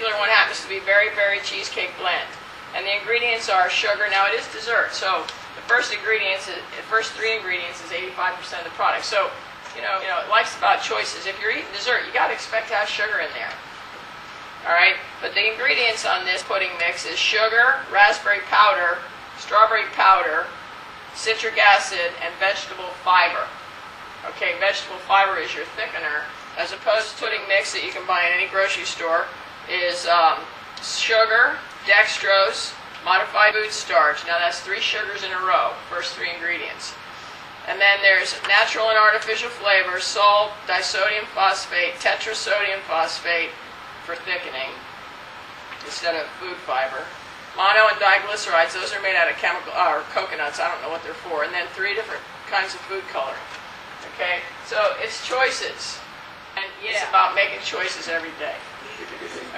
particular one happens to be Very Berry Cheesecake Blend. And the ingredients are sugar. Now it is dessert, so the first three ingredients is 85% of the product. So, life's about choices. If you're eating dessert, you got to expect to have sugar in there. All right, but the ingredients on this pudding mix is sugar, raspberry powder, strawberry powder, citric acid, and vegetable fiber. Okay, vegetable fiber is your thickener, as opposed to pudding mix that you can buy in any grocery store is sugar, dextrose, modified food starch. Now that's 3 sugars in a row, first 3 ingredients. And then there's natural and artificial flavors, salt, disodium phosphate, tetrasodium phosphate for thickening instead of food fiber. Mono and diglycerides, those are made out of coconuts, I don't know what they're for. And then 3 different kinds of food color. Okay, so it's choices. And it's about making choices every day.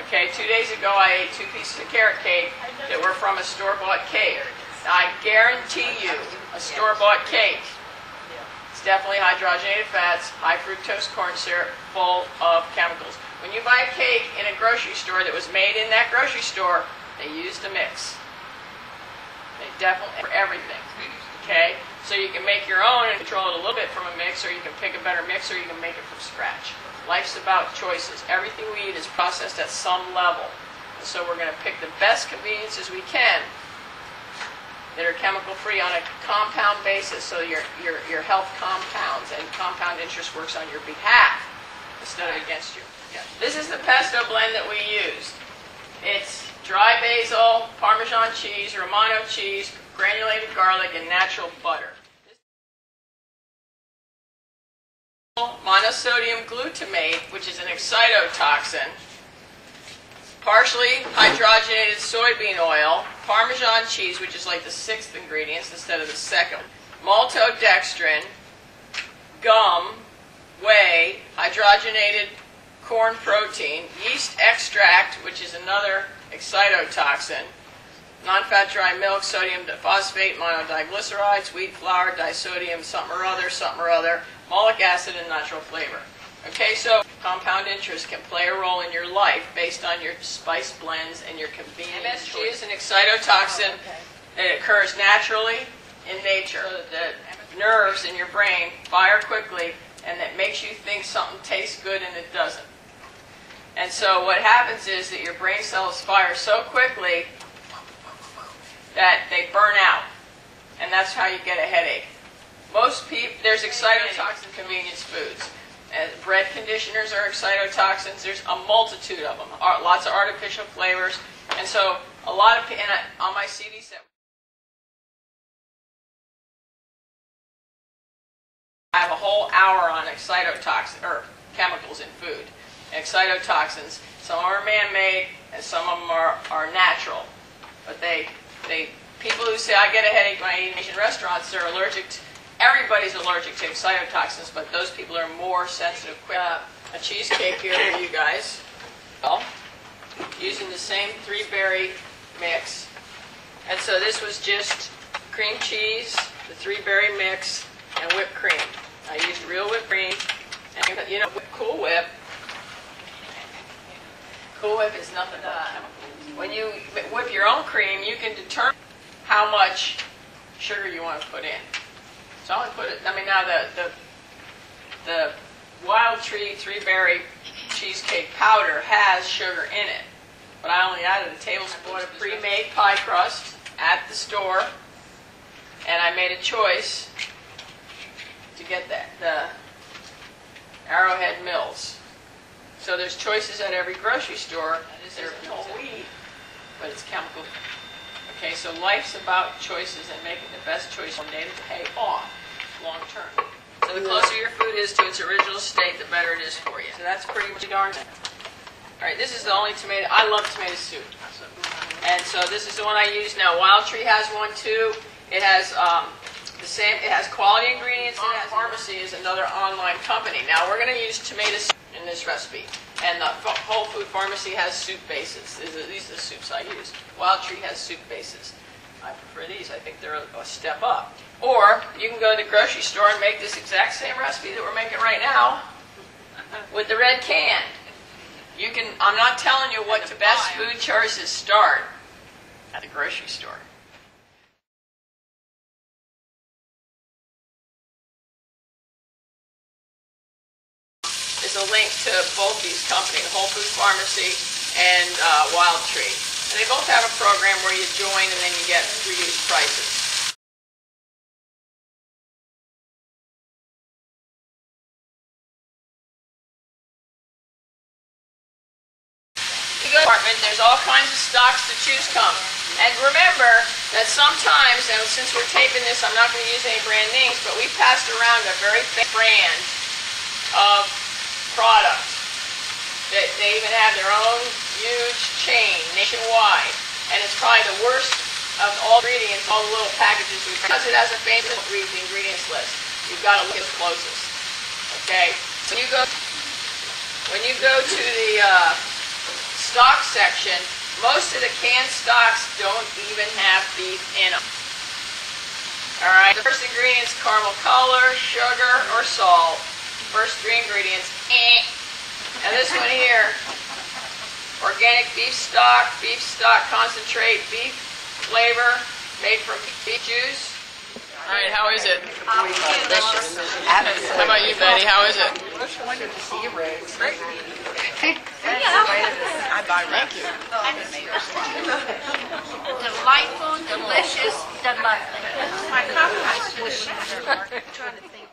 Okay, 2 days ago I ate 2 pieces of carrot cake that were from a store-bought cake. Now, I guarantee you, a store-bought cake, it's definitely hydrogenated fats, high fructose corn syrup, full of chemicals. When you buy a cake in a grocery store that was made in that grocery store, they used a mix. They definitely, for everything. Okay? So you can make your own and control it a little bit from a mix, or you can pick a better mix, or you can make it from scratch. Life's about choices. Everything we eat is processed at some level. And so we're going to pick the best conveniences we can that are chemical-free on a compound basis, so your health compounds, and compound interest works on your behalf instead of against you. This is the pesto blend that we used. It's dry basil, Parmesan cheese, Romano cheese, granulated garlic, and natural butter. Monosodium glutamate, which is an excitotoxin, partially hydrogenated soybean oil, Parmesan cheese, which is like the 6th ingredient instead of the 2nd, maltodextrin, gum, whey, hydrogenated corn protein, yeast extract, which is another excitotoxin, non-fat dry milk, sodium phosphate, monodiglycerides, wheat flour, disodium, something or other, malic acid, and natural flavor. Okay, so compound interest can play a role in your life based on your spice blends and your convenience. MSG is an excitotoxin that occurs naturally in nature. So the nerves in your brain fire quickly, and that makes you think something tastes good and it doesn't. And so what happens is that your brain cells fire so quickly that they burn out, and that's how you get a headache. Most people, there's excitotoxin convenience foods. Bread conditioners are excitotoxins. There's a multitude of them. Lots of artificial flavors. And so a lot of, on my CD set, I have a whole hour on excitotoxin, or chemicals in food. Excitotoxins, some are man-made and some of them are natural. But people who say, I get a headache when I eat in Asian restaurants, they're allergic to, everybody's allergic to excitotoxins, but those people are more sensitive. A cheesecake here for you guys. Well, using the same 3-berry mix. And so this was just cream cheese, the 3-berry mix, and whipped cream. I used real whipped cream. And Cool Whip. Cool Whip is nothing but chemicals. When you whip your own cream, you can determine how much sugar you want to put in. So I only put it, now the Wild Tree 3-berry cheesecake powder has sugar in it, but I only added a tablespoon of pre-made pie crust at the store, and I made a choice to get the Arrowhead Mills. So there's choices at every grocery store. There's whole wheat, but it's chemical. Okay, so life's about choices and making the best choice one day to pay off long term. So the closer your food is to its original state, the better it is for you. So that's pretty much darn it. All right, this is the only tomato. I love tomato soup. And so this is the one I use now. Wild Tree has one too. It has the same. It has quality ingredients. Pharmacy is another online company. Now we're going to use tomato soup in this recipe. And the Whole Food Pharmacy has soup bases. These are the soups I use. Wild Tree has soup bases. I prefer these. I think they're a step up. Or you can go to the grocery store and make this exact same recipe that we're making right now with the red can. I'm not telling you what the best food choices start at the grocery store. There's a link to both these companies, Whole Food Pharmacy and Wild Tree. And they both have a program where you join and then you get reduced prices. Department, there's all kinds of stocks to choose from. And remember that sometimes, and since we're taping this, I'm not going to use any brand names, but we passed around a very big brand of product. They even have their own huge chain nationwide, and it's probably the worst of all ingredients, all the little packages we because it has a famous read the ingredients list. You've got to look at the closest. Okay, so when you go to the stock section, most of the canned stocks don't even have beef in them. Alright, the first ingredients, caramel color, sugar, or salt. First three ingredients, And this one here, organic beef stock concentrate, beef flavor, made from beef juice. Alright, how is it? Delicious. How about you, Betty? How is it? Great. I buy Thank you. Delightful, delicious, delightful. My coffee was trying to think.